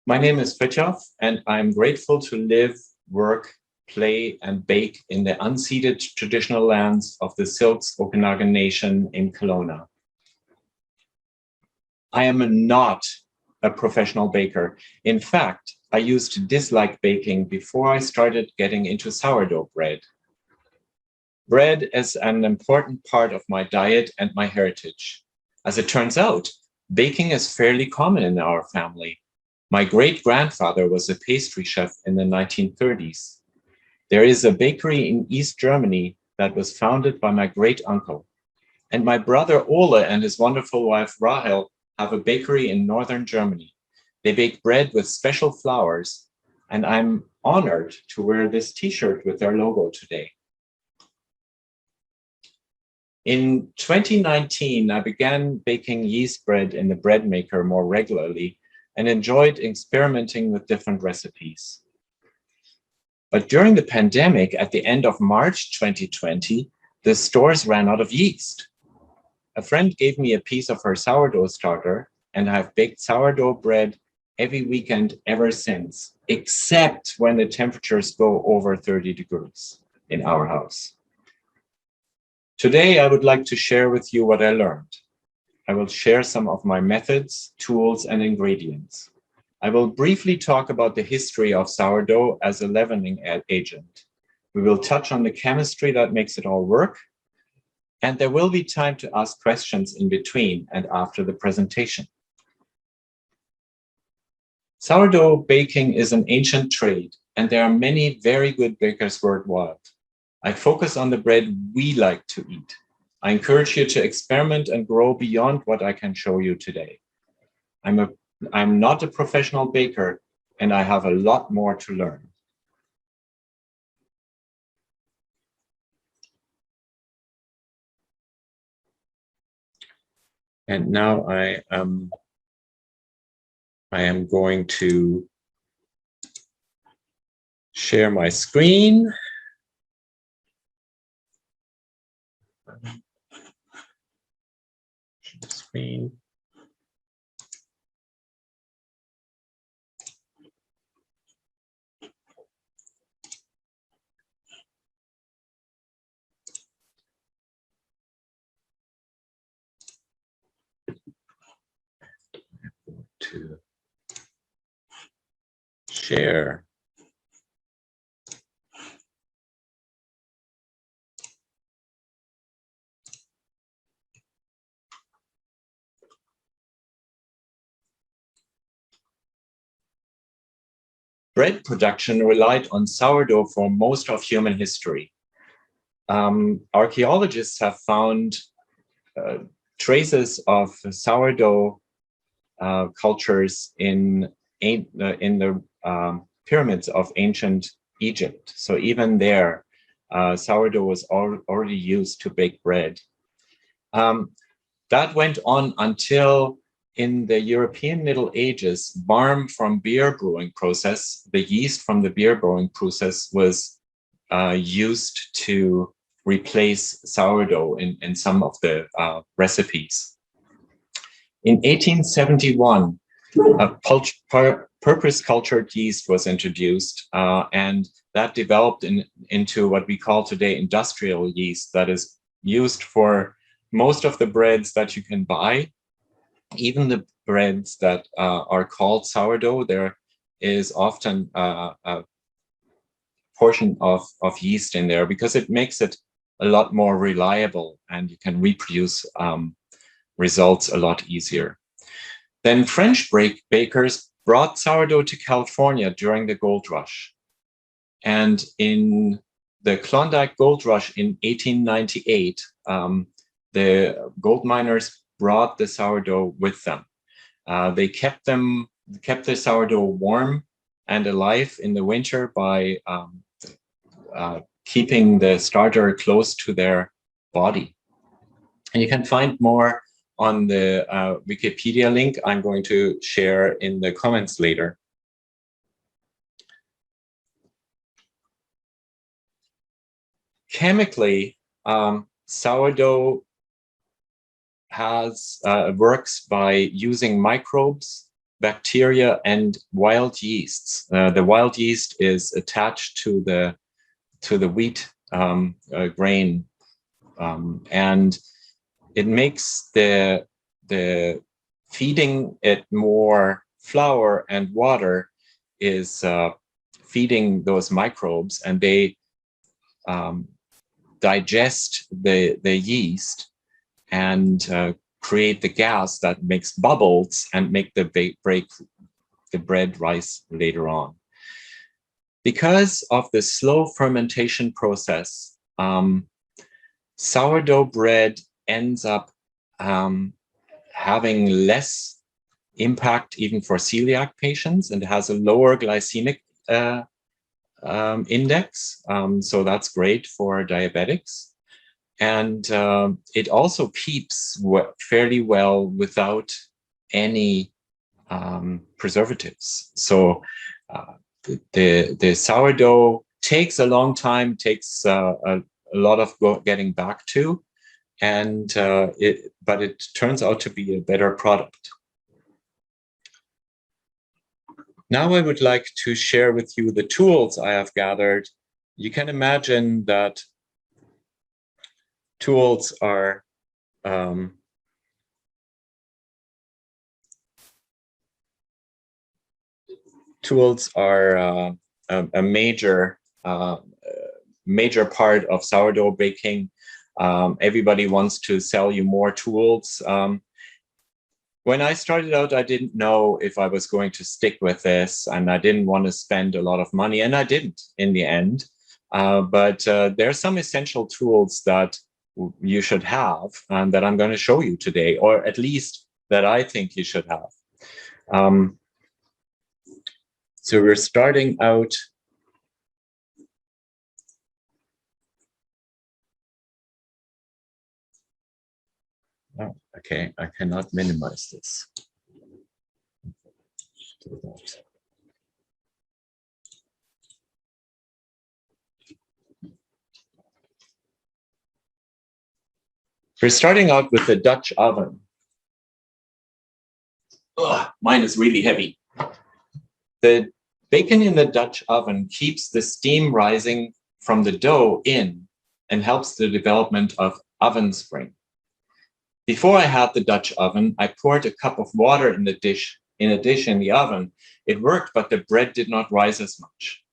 My name is Fritjof, and I'm grateful to live, work, play, and bake in the unceded traditional lands of the Silks Okanagan Nation in Kelowna. I am not a professional baker. In fact, I used to dislike baking before I started getting into sourdough bread. Bread is an important part of my diet and my heritage. As it turns out, baking is fairly common in our family. My great-grandfather was a pastry chef in the 1930s. There is a bakery in East Germany that was founded by my great-uncle. And my brother Ole and his wonderful wife Rahel have a bakery in northern Germany. They bake bread with special flours, and I'm honored to wear this t-shirt with their logo today. In 2019, I began baking yeast bread in the bread maker more regularly and enjoyed experimenting with different recipes. But during the pandemic, at the end of March 2020, the stores ran out of yeast. A friend gave me a piece of her sourdough starter, and I've baked sourdough bread every weekend ever since, except when the temperatures go over 30 degrees in our house. Today, I would like to share with you what I learned. I will share some of my methods, tools, and ingredients. I will briefly talk about the history of sourdough as a leavening agent. We will touch on the chemistry that makes it all work, and there will be time to ask questions in between and after the presentation. Sourdough baking is an ancient trade, and there are many very good bakers worldwide. I focus on the bread we like to eat. I encourage you to experiment and grow beyond what I can show you today. I'm not a professional baker, and I have a lot more to learn. And now I am going to share my screen. Screen. To share. Bread production relied on sourdough for most of human history. Archaeologists have found traces of sourdough cultures in the pyramids of ancient Egypt. So even there, sourdough was already used to bake bread. That went on until in the European Middle Ages, barm from beer brewing process, the yeast from the beer brewing process was used to replace sourdough in some of the recipes. In 1871, a purpose-cultured yeast was introduced, and that developed into what we call today industrial yeast that is used for most of the breads that you can buy. Even the breads that are called sourdough, there is often a portion of yeast in there because it makes it a lot more reliable and you can reproduce results a lot easier. Then French bakers brought sourdough to California during the gold rush. And in the Klondike Gold Rush in 1898, the gold miners brought the sourdough with them. They kept the sourdough warm and alive in the winter by keeping the starter close to their body. And you can find more on the Wikipedia link I'm going to share in the comments later. Chemically, sourdough works by using microbes bacteria and wild yeasts. The wild yeast is attached to the wheat grain, and it makes the feeding it more flour and water is feeding those microbes, and they digest the yeast and create the gas that makes bubbles and make the bread rise later on. Because of the slow fermentation process, sourdough bread ends up having less impact even for celiac patients, and it has a lower glycemic index. So that's great for diabetics. And it also keeps fairly well without any preservatives. So the sourdough takes a long time, takes a lot of getting back to, and but it turns out to be a better product. Now I would like to share with you the tools I have gathered. You can imagine that tools are a major part of sourdough baking. Everybody wants to sell you more tools. When I started out, I didn't know if I was going to stick with this, and I didn't want to spend a lot of money, and I didn't in the end. But there are some essential tools that you should have, and that I'm going to show you today, or at least that I think you should have. So we're starting out. Oh, okay, I cannot minimize this. We're starting out with the Dutch oven. Ugh, mine is really heavy. The bacon in the Dutch oven keeps the steam rising from the dough in and helps the development of oven spring. Before I had the Dutch oven, I poured a cup of water in a dish in the oven. It worked, but the bread did not rise as much.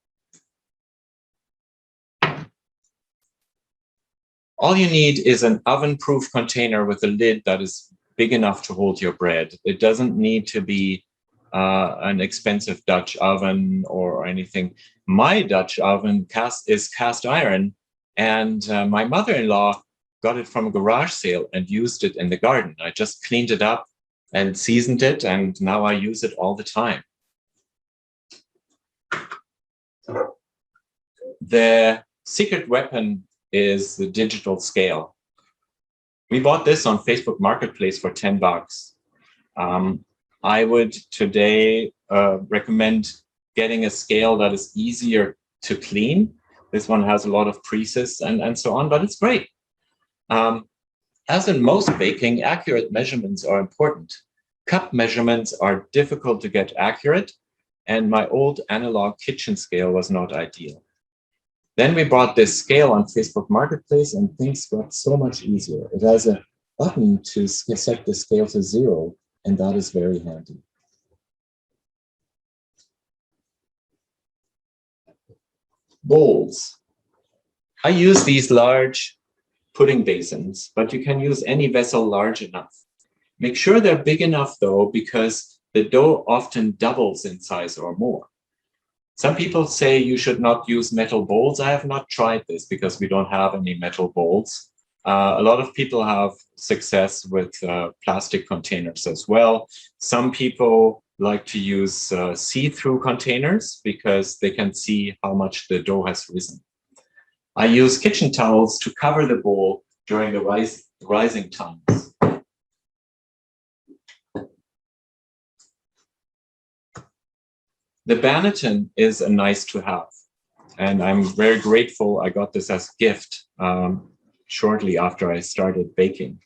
All you need is an oven-proof container with a lid that is big enough to hold your bread. It doesn't need to be an expensive Dutch oven or anything. My Dutch oven is cast iron, and my mother-in-law got it from a garage sale and used it in the garden. I just cleaned it up and seasoned it, and now I use it all the time. The secret weapon is the digital scale. We bought this on Facebook Marketplace for $10. I would today recommend getting a scale that is easier to clean. This one has a lot of presets and so on, but it's great. As in most baking, accurate measurements are important. Cup measurements are difficult to get accurate, and my old analog kitchen scale was not ideal. Then we bought this scale on Facebook Marketplace, and things got so much easier. It has a button to set the scale to 0, and that is very handy. Bowls. I use these large pudding basins, but you can use any vessel large enough. Make sure they're big enough though, because the dough often doubles in size or more. Some people say you should not use metal bowls. I have not tried this because we don't have any metal bowls. A lot of people have success with plastic containers as well. Some people like to use see-through containers because they can see how much the dough has risen. I use kitchen towels to cover the bowl during the rising times. The Banneton is a nice to have, and I'm very grateful I got this as a gift shortly after I started baking.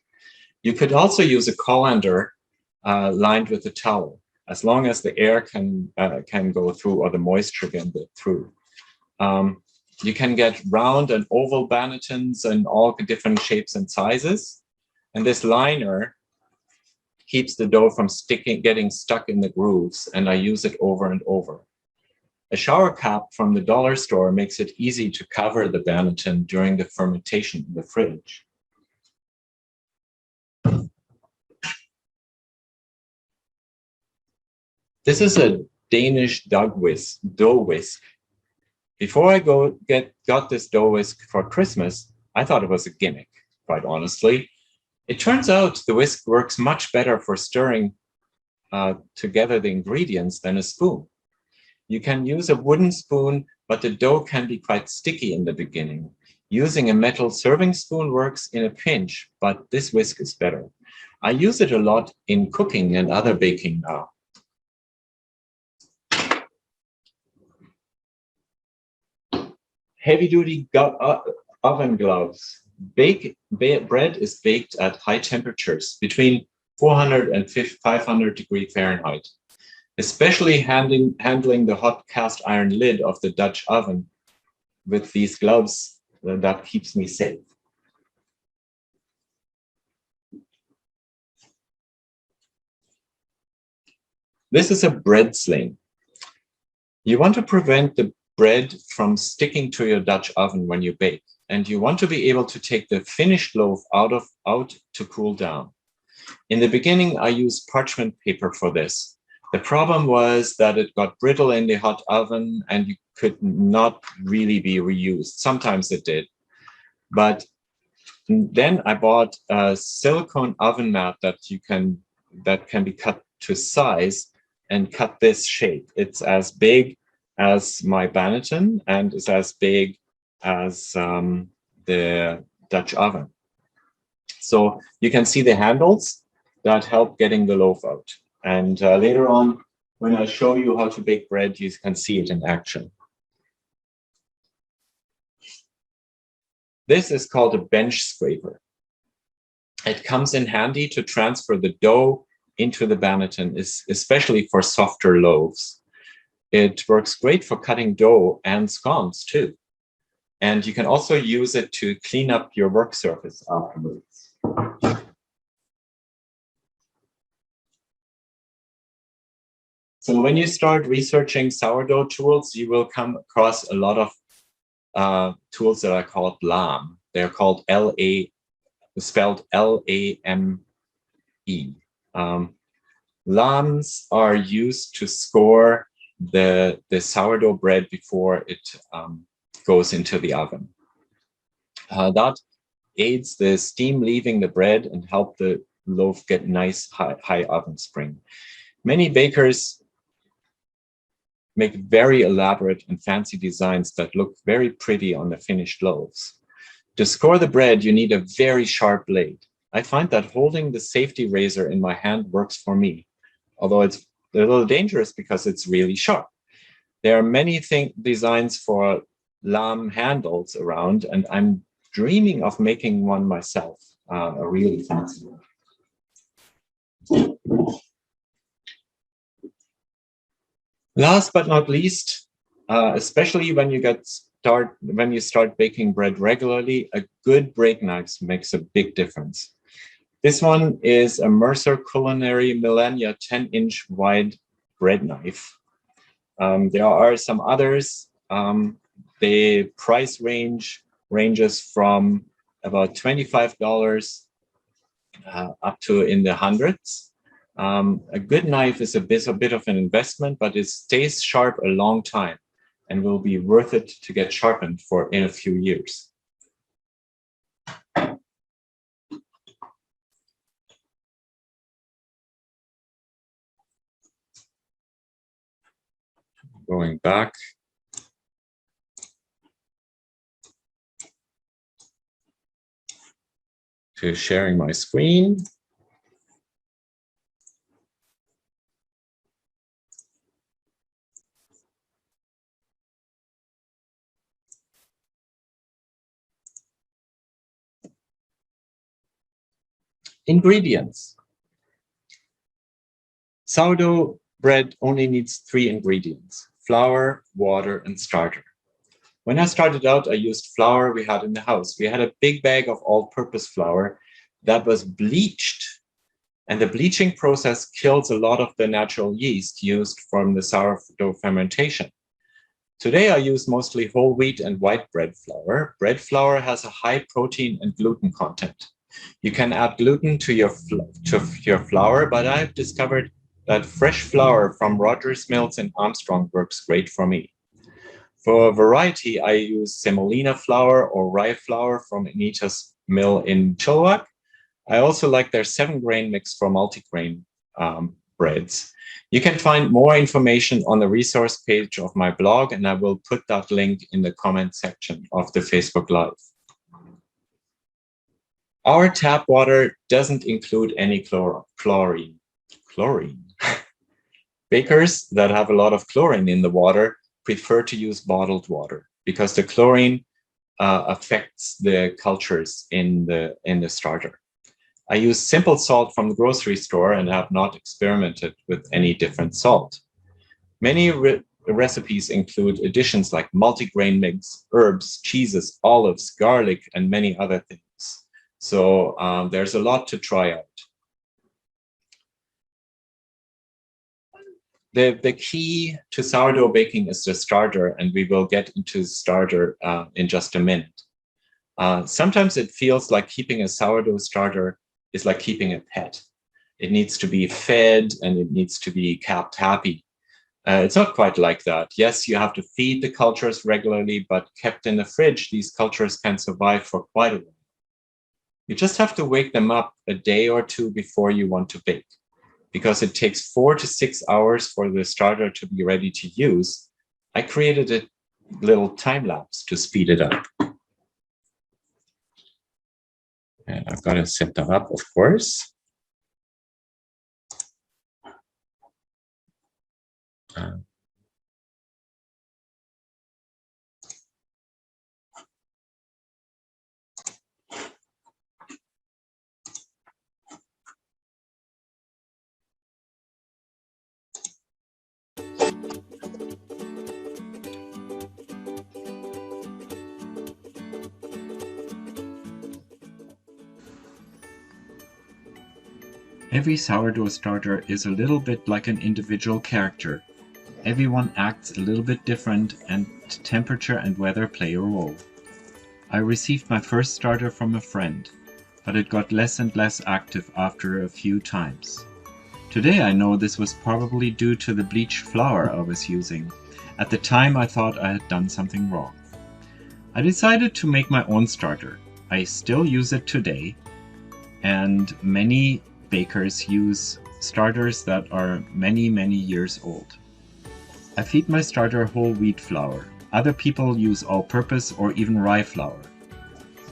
You could also use a colander lined with a towel. as long as the air can go through or the moisture can get through. You can get round and oval bannetons in all different shapes and sizes. And this liner keeps the dough from getting stuck in the grooves, and I use it over and over. A shower cap from the dollar store makes it easy to cover the banneton during the fermentation in the fridge. This is a Danish dough whisk. Before I got this dough whisk for Christmas, I thought it was a gimmick, quite honestly. It turns out the whisk works much better for stirring together the ingredients than a spoon. You can use a wooden spoon, but the dough can be quite sticky in the beginning. Using a metal serving spoon works in a pinch, but this whisk is better. I use it a lot in cooking and other baking now. Heavy-duty oven gloves. Bread is baked at high temperatures, between 400 and 500 degrees Fahrenheit. Especially handling the hot cast iron lid of the Dutch oven with these gloves, that keeps me safe. This is a bread sling. You want to prevent the bread from sticking to your Dutch oven when you bake, and you want to be able to take the finished loaf out to cool down. In the beginning, I used parchment paper for this. The problem was that it got brittle in the hot oven and you could not really be reused. Sometimes it did. But then I bought a silicone oven mat that can be cut to size and cut this shape. It's as big as my banneton and is as big as the Dutch oven. So you can see the handles that help getting the loaf out. And later on, when I show you how to bake bread, you can see it in action. This is called a bench scraper. It comes in handy to transfer the dough into the banneton, especially for softer loaves. It works great for cutting dough and scones too. And you can also use it to clean up your work surface afterwards. So when you start researching sourdough tools, you will come across a lot of tools that are called LAM. They're called spelled L-A-M-E. LAMs are used to score the sourdough bread before it goes into the oven. That aids the steam leaving the bread and help the loaf get nice high oven spring. Many bakers make very elaborate and fancy designs that look very pretty on the finished loaves. To score the bread, you need a very sharp blade. I find that holding the safety razor in my hand works for me, although it's a little dangerous because it's really sharp. There are many designs for lamb handles around, and I'm dreaming of making one myself, a really fancy one. Last but not least, especially when you start baking bread regularly, a good brake knife makes a big difference. This one is a Mercer Culinary Millennia 10-inch wide bread knife. There are some others. The price ranges from about $25 up to in the hundreds. A good knife is a bit of an investment, but it stays sharp a long time and will be worth it to get sharpened in a few years. Going back. To sharing my screen. Ingredients. Sourdough bread only needs 3 ingredients: flour, water, and starter. When I started out, I used flour we had in the house. We had a big bag of all-purpose flour that was bleached, and the bleaching process kills a lot of the natural yeast used from the sourdough fermentation. Today, I use mostly whole wheat and white bread flour. Bread flour has a high protein and gluten content. You can add gluten to your flour, but I've discovered that fresh flour from Rogers Mills in Armstrong works great for me. For variety, I use semolina flour or rye flour from Anita's mill in Chilliwack. I also like their 7-grain mix for multigrain breads. You can find more information on the resource page of my blog, and I will put that link in the comment section of the Facebook Live. Our tap water doesn't include any chlorine. Bakers that have a lot of chlorine in the water prefer to use bottled water because the chlorine affects the cultures in the starter. I use simple salt from the grocery store and have not experimented with any different salt. Many recipes include additions like multigrain mix, herbs, cheeses, olives, garlic, and many other things. So there's a lot to try out. The key to sourdough baking is the starter, and we will get into starter in just a minute. Sometimes it feels like keeping a sourdough starter is like keeping a pet. It needs to be fed and it needs to be kept happy. It's not quite like that. Yes, you have to feed the cultures regularly, but kept in the fridge, these cultures can survive for quite a while. You just have to wake them up a day or two before you want to bake, because it takes 4 to 6 hours for the starter to be ready to use. I created a little time lapse to speed it up. And I've got to set that up, of course. Every sourdough starter is a little bit like an individual character. Everyone acts a little bit different, and temperature and weather play a role. I received my first starter from a friend, but it got less and less active after a few times. Today I know this was probably due to the bleached flour I was using. At the time I thought I had done something wrong. I decided to make my own starter. I still use it today, and many bakers use starters that are many years old. I feed my starter whole wheat flour. Other people use all-purpose or even rye flour.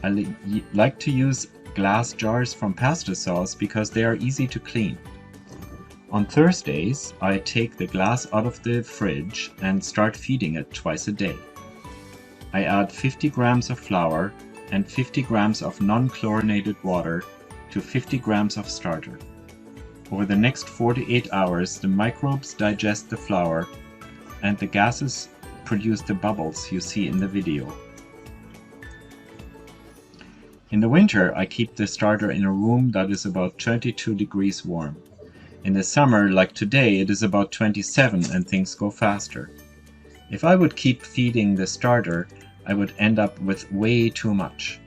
I like to use glass jars from pasta sauce because they are easy to clean. On Thursdays, I take the glass out of the fridge and start feeding it twice a day. I add 50 grams of flour and 50 grams of non-chlorinated water to 50 grams of starter. Over the next 48 hours, the microbes digest the flour and the gases produce the bubbles you see in the video. In the winter, I keep the starter in a room that is about 22 degrees warm. In the summer, like today, it is about 27 and things go faster. If I would keep feeding the starter, I would end up with way too much.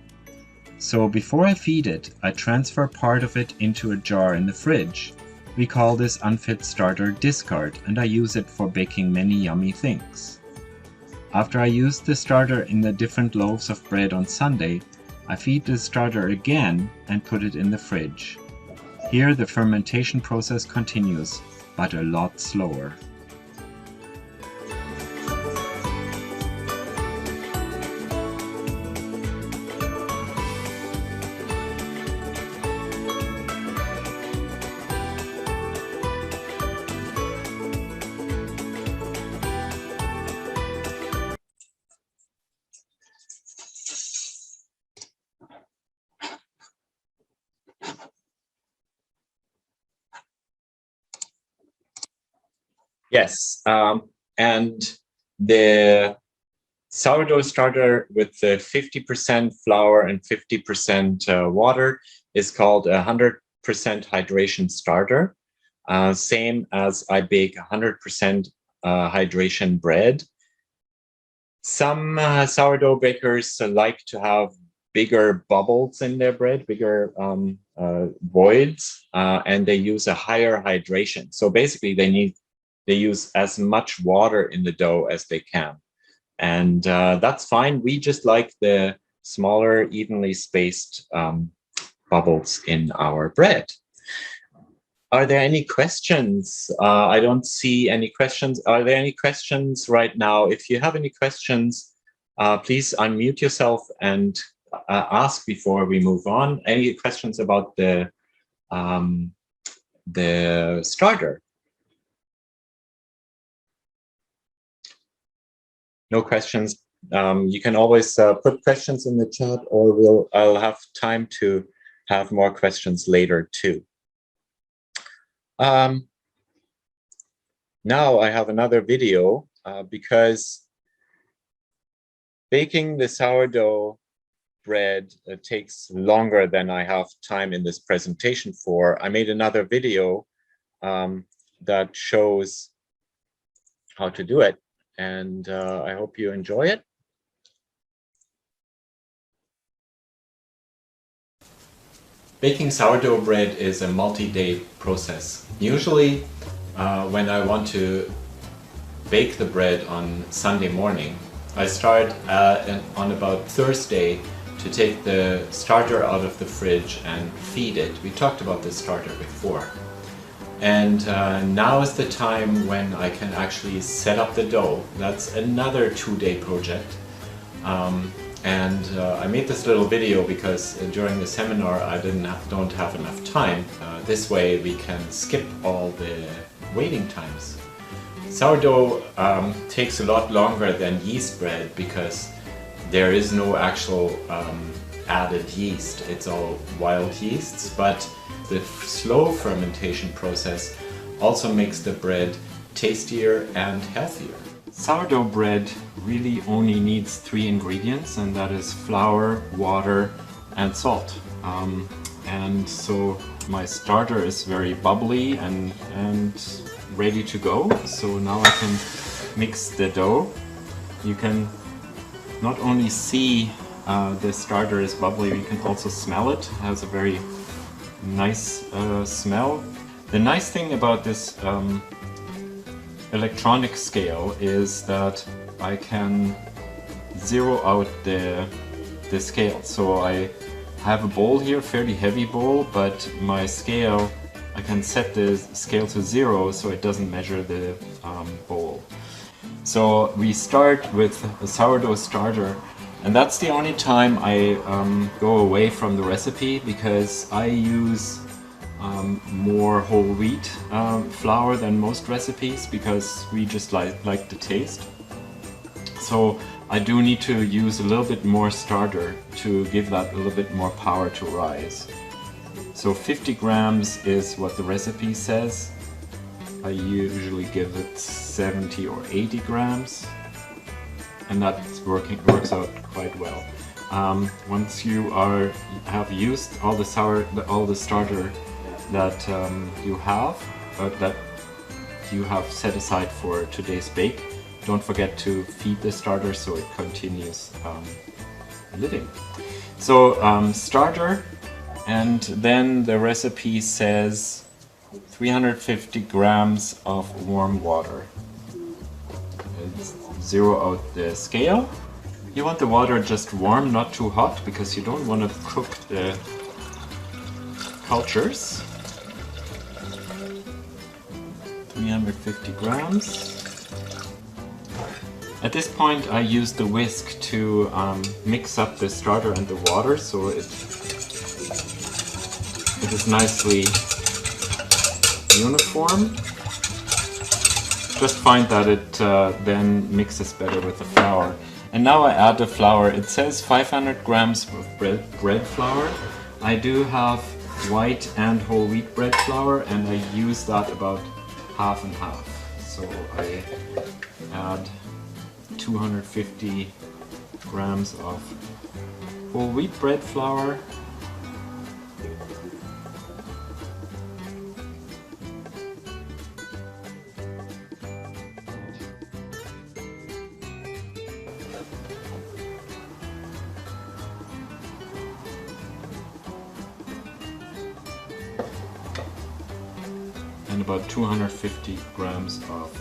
So before I feed it, I transfer part of it into a jar in the fridge. We call this unfit starter discard, and I use it for baking many yummy things. After I use the starter in the different loaves of bread on Sunday, I feed the starter again and put it in the fridge. Here the fermentation process continues, but a lot slower. Yes, and the sourdough starter with the 50% flour and 50% water is called a 100% hydration starter. Same as I bake 100% hydration bread. Some sourdough bakers like to have bigger bubbles in their bread, bigger voids, and they use a higher hydration. So basically, they use as much water in the dough as they can, and that's fine. We just like the smaller, evenly spaced bubbles in our bread. Are there any questions? I don't see any questions. Are there any questions right now? If you have any questions, please unmute yourself and ask before we move on. Any questions about the starter? No questions. You can always put questions in the chat, or I'll have time to have more questions later too. Now I have another video because baking the sourdough bread takes longer than I have time in this presentation for. I made another video that shows how to do it, and I hope you enjoy it. Baking sourdough bread is a multi-day process. Usually when I want to bake the bread on Sunday morning, I start on about Thursday to take the starter out of the fridge and feed it. We talked about the starter before. And now is the time when I can actually set up the dough. That's another 2-day project. I made this little video because during the seminar I don't have enough time. This way we can skip all the waiting times. Sourdough takes a lot longer than yeast bread because there is no actual added yeast. It's all wild yeasts, but the slow fermentation process also makes the bread tastier and healthier. Sourdough bread really only needs 3 ingredients, and that is flour, water, and salt. And so my starter is very bubbly and ready to go. So now I can mix the dough. You can not only see the starter is bubbly, you can also smell it. It has a very nice smell. The nice thing about this electronic scale is that I can zero out the scale. So I have a bowl here, fairly heavy bowl, but my scale, I can set the scale to 0 so it doesn't measure the bowl. So we start with a sourdough starter, and that's the only time I go away from the recipe, because I use more whole wheat flour than most recipes, because we just like the taste. So I do need to use a little bit more starter to give that a little bit more power to rise. So 50 grams is what the recipe says. I usually give it 70 or 80 grams, and that works out quite well. Once you have used all the starter that you have set aside for today's bake, don't forget to feed the starter so it continues living. So starter, and then the recipe says 350 grams of warm water. Zero out the scale. You want the water just warm, not too hot, because you don't want to cook the cultures. 350 grams. At this point I use the whisk to mix up the starter and the water so it is nicely uniform. Just find that it then mixes better with the flour. And now I add the flour. It says 500 grams of bread flour. I do have white and whole wheat bread flour, and I use that about half and half. So I add 250 grams of whole wheat bread flour, and about 250 grams of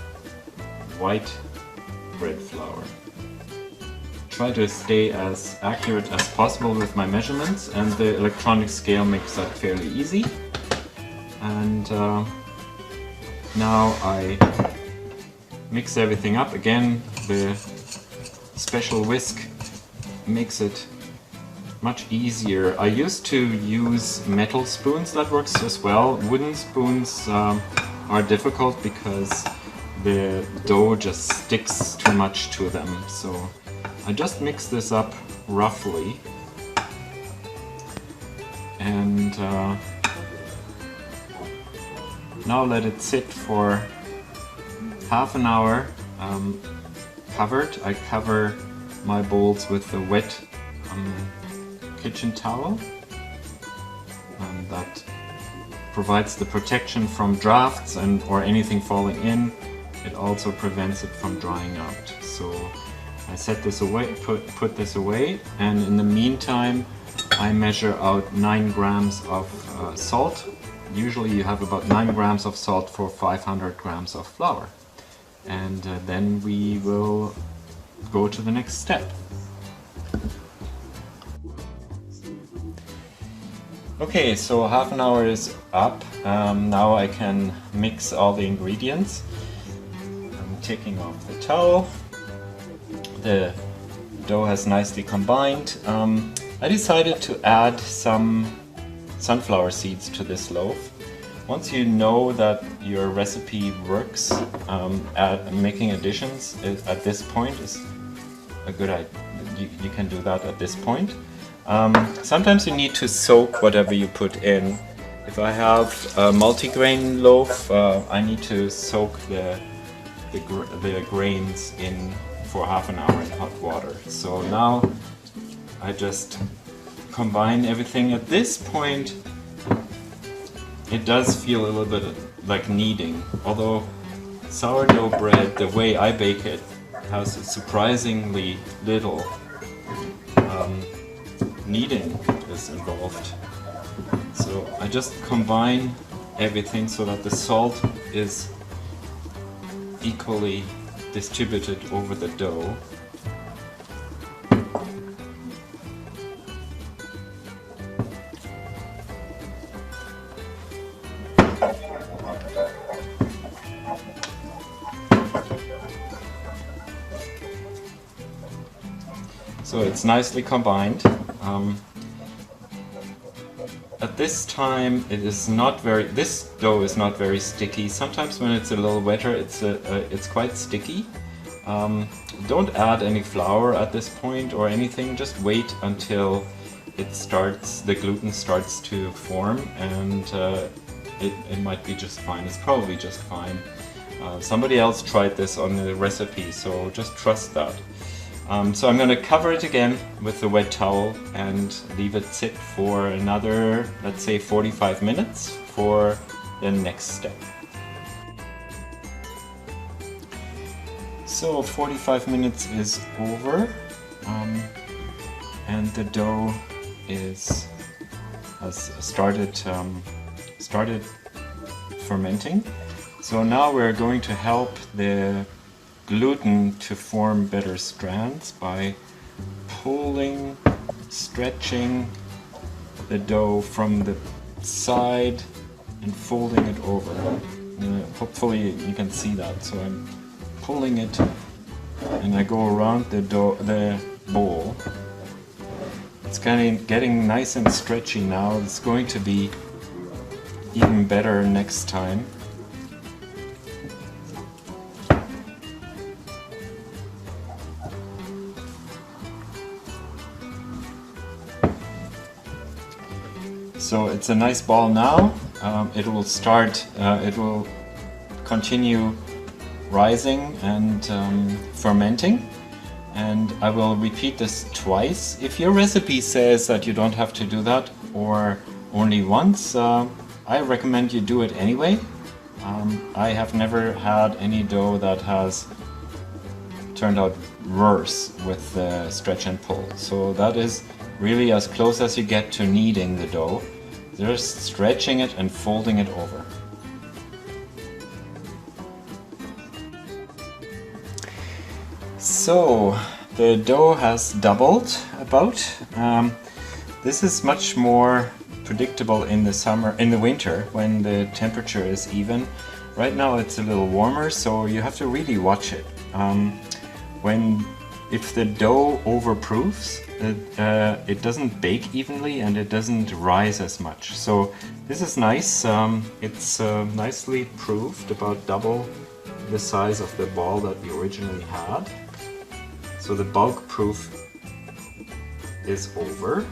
white bread flour. Try to stay as accurate as possible with my measurements, and the electronic scale makes that fairly easy. And now I mix everything up. Again, the special whisk makes it much easier. I used to use metal spoons, that works as well. Wooden spoons are difficult because the dough just sticks too much to them. So I just mix this up roughly, and now let it sit for half an hour covered. I cover my bowls with a wet kitchen towel, and that provides the protection from drafts and or anything falling in. It also prevents it from drying out. So I set this away, put this away, and in the meantime I measure out 9 grams of salt. Usually you have about 9 grams of salt for 500 grams of flour. And then we will go to the next step. Okay, so half an hour is up. Now I can mix all the ingredients. I'm taking off the towel. The dough has nicely combined. I decided to add some sunflower seeds to this loaf. Once you know that your recipe works, making additions at this point is a good idea. You can do that at this point. Sometimes you need to soak whatever you put in. If I have a multigrain loaf, I need to soak the grains in for half an hour in hot water. So now I just combine everything. At this point it does feel a little bit like kneading, although sourdough bread, the way I bake it, has surprisingly little kneading is involved. So I just combine everything so that the salt is equally distributed over the dough. So it's nicely combined. At this time, this dough is not very sticky. Sometimes when it's a little wetter, it's quite sticky. Don't add any flour at this point or anything. Just wait until the gluten starts to form, and it might be just fine. It's probably just fine. Somebody else tried this on the recipe, so just trust that. So I'm going to cover it again with the wet towel and leave it sit for another, let's say, 45 minutes for the next step. So 45 minutes is over, and the dough has started fermenting. So now we're going to help the gluten to form better strands by pulling, stretching the dough from the side and folding it over. Hopefully you can see that. So I'm pulling it and I go around the bowl. It's getting nice and stretchy now. It's going to be even better next time. So it's a nice ball now. It will continue rising and fermenting. And I will repeat this twice. If your recipe says that you don't have to do that, or only once, I recommend you do it anyway. I have never had any dough that has turned out worse with the stretch and pull. So that is really as close as you get to kneading the dough. Just stretching it and folding it over. So the dough has doubled about. This is much more predictable in the winter when the temperature is even. Right now it's a little warmer, so you have to really watch it. If the dough overproofs, it doesn't bake evenly and it doesn't rise as much. So this is nice. It's nicely proofed, about double the size of the ball that we originally had. So the bulk proof is over.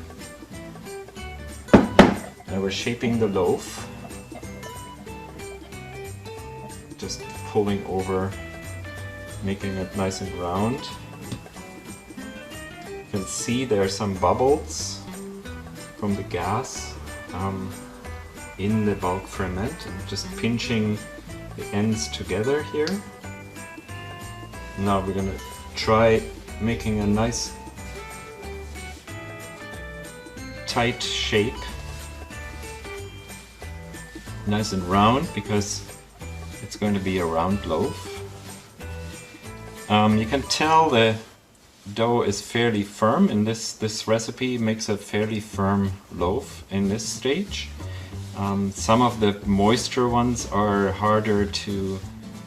Now we're shaping the loaf. Just pulling over, making it nice and round. You can see there are some bubbles from the gas in the bulk ferment. I'm just pinching the ends together here. Now we're going to try making a nice tight shape, nice and round, because it's going to be a round loaf. You can tell the dough is fairly firm, and this recipe makes a fairly firm loaf in this stage. Some of the moisture ones are harder to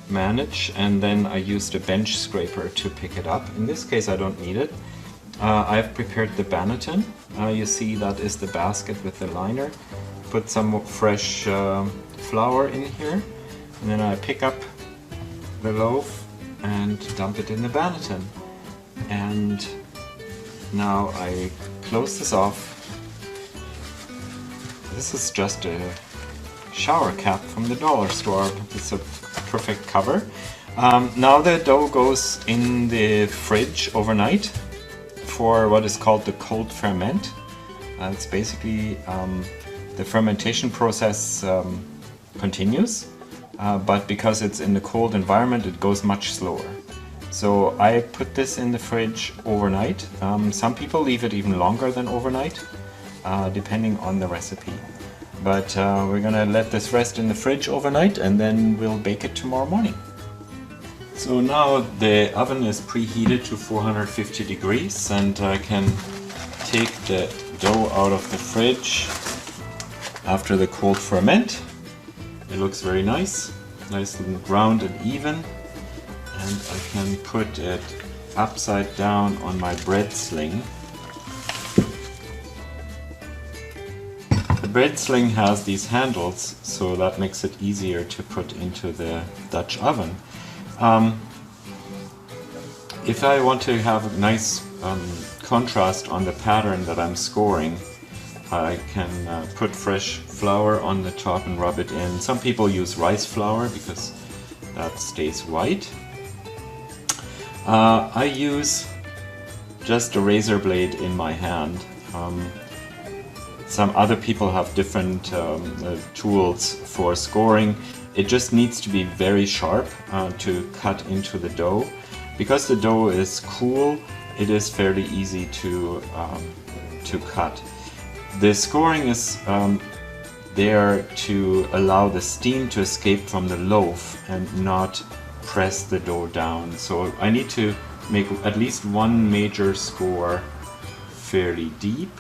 manage, and then I used a bench scraper to pick it up. In this case I don't need it. I've prepared the banneton. You see that is the basket with the liner. Put some fresh flour in here, and then I pick up the loaf and dump it in the banneton. And now I close this off. This is just a shower cap from the dollar store. It's a perfect cover. Now the dough goes in the fridge overnight for what is called the cold ferment. It's basically the fermentation process continues, but because it's in the cold environment it goes much slower. So I put this in the fridge overnight. Some people leave it even longer than overnight, depending on the recipe. But we're gonna let this rest in the fridge overnight, and then we'll bake it tomorrow morning. So now the oven is preheated to 450 degrees, and I can take the dough out of the fridge after the cold ferment. It looks very nice and round and even. And I can put it upside down on my bread sling. The bread sling has these handles, so that makes it easier to put into the Dutch oven. If I want to have a nice contrast on the pattern that I'm scoring, I can put fresh flour on the top and rub it in. Some people use rice flour because that stays white. I use just a razor blade in my hand. Some other people have different tools for scoring. It just needs to be very sharp to cut into the dough. Because the dough is cool, it is fairly easy to cut. The scoring is there to allow the steam to escape from the loaf and not press the dough down. So I need to make at least one major score fairly deep.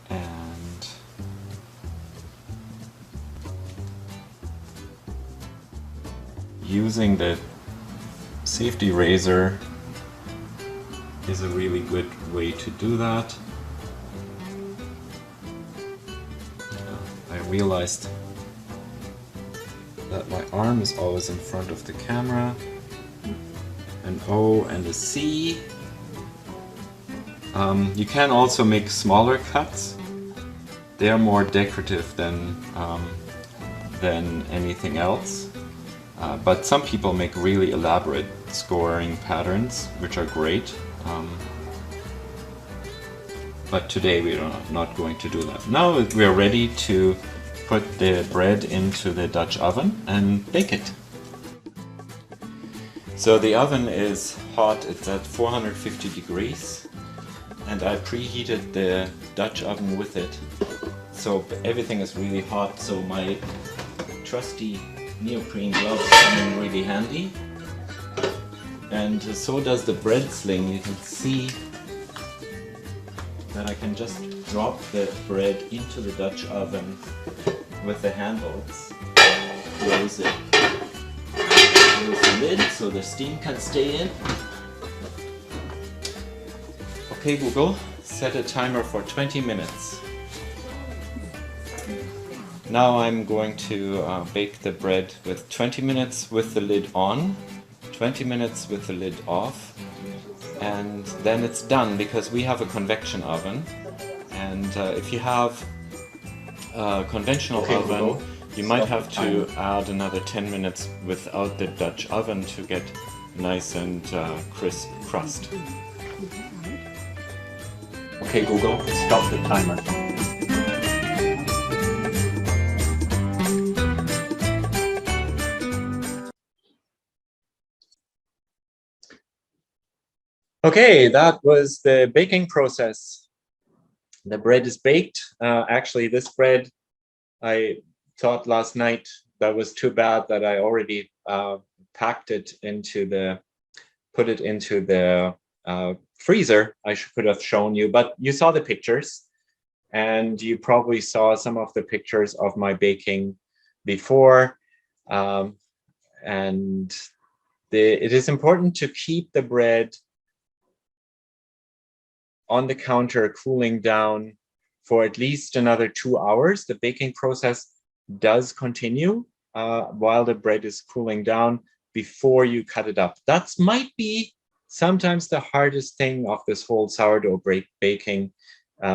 And using the safety razor is a really good way to do that. I realized that my arm is always in front of the camera. An O and a C. You can also make smaller cuts. They are more decorative than anything else. But some people make really elaborate scoring patterns, which are great. But today we are not going to do that. Now we are ready to put the bread into the Dutch oven and bake it. So the oven is hot, it's at 450 degrees, and I preheated the Dutch oven with it. So everything is really hot, so my trusty neoprene gloves come in really handy. And so does the bread sling. You can see that I can just drop the bread into the Dutch oven with the handles. Close it. Close the lid so the steam can stay in. Okay Google, set a timer for 20 minutes. Now I'm going to bake the bread with 20 minutes with the lid on, 20 minutes with the lid off, and then it's done because we have a convection oven. And if you have a conventional oven, you might have to add another 10 minutes without the Dutch oven to get nice and crisp crust. Okay Google, stop the timer. Okay, that was the baking process. The bread is baked. Actually, this bread, I thought last night that was too bad that I already packed it into the, put it into the freezer. I could have shown you, but you saw the pictures, and you probably saw some of the pictures of my baking before. And it is important to keep the bread on the counter cooling down for at least another 2 hours. The baking process does continue while the bread is cooling down before you cut it up. That might be sometimes the hardest thing of this whole sourdough baking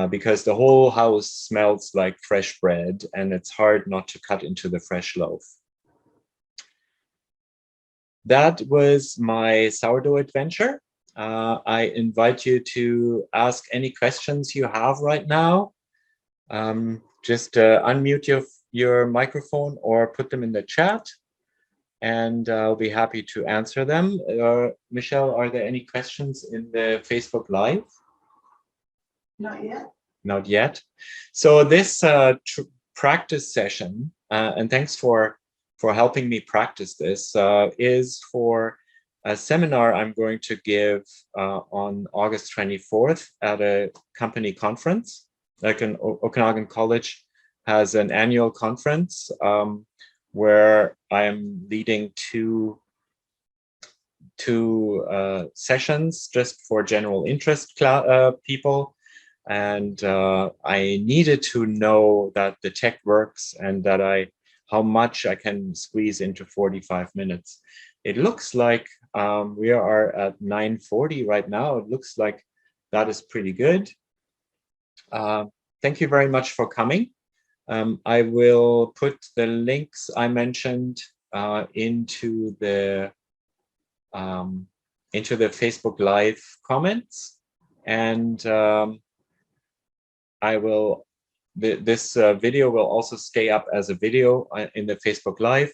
because the whole house smells like fresh bread and it's hard not to cut into the fresh loaf. That was my sourdough adventure. I invite you to ask any questions you have right now. Just unmute your microphone or put them in the chat, and I'll be happy to answer them. Michelle, are there any questions in the Facebook Live? Not yet. Not yet. So this practice session, and thanks for helping me practice this, is for a seminar I'm going to give on August 24th at a company conference. Like an Okanagan College has an annual conference where I am leading two sessions just for general interest people. And I needed to know that the tech works and that how much I can squeeze into 45 minutes. It looks like we are at 9:40 right now. It looks like that is pretty good. Thank you very much for coming. I will put the links I mentioned into the Facebook Live comments, and this video will also stay up as a video in the Facebook Live.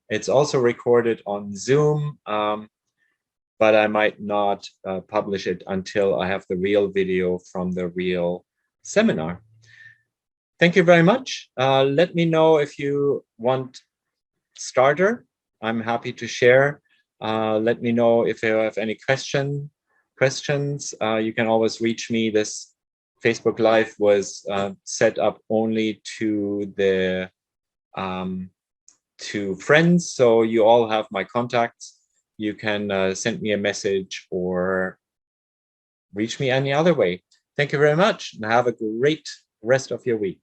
It's also recorded on Zoom, but I might not publish it until I have the real video from the real seminar. Thank you very much. Let me know if you want starter. I'm happy to share. Let me know if you have any questions. You can always reach me. This Facebook Live was set up only to the to friends, so you all have my contacts. You can send me a message or reach me any other way. Thank you very much and have a great rest of your week.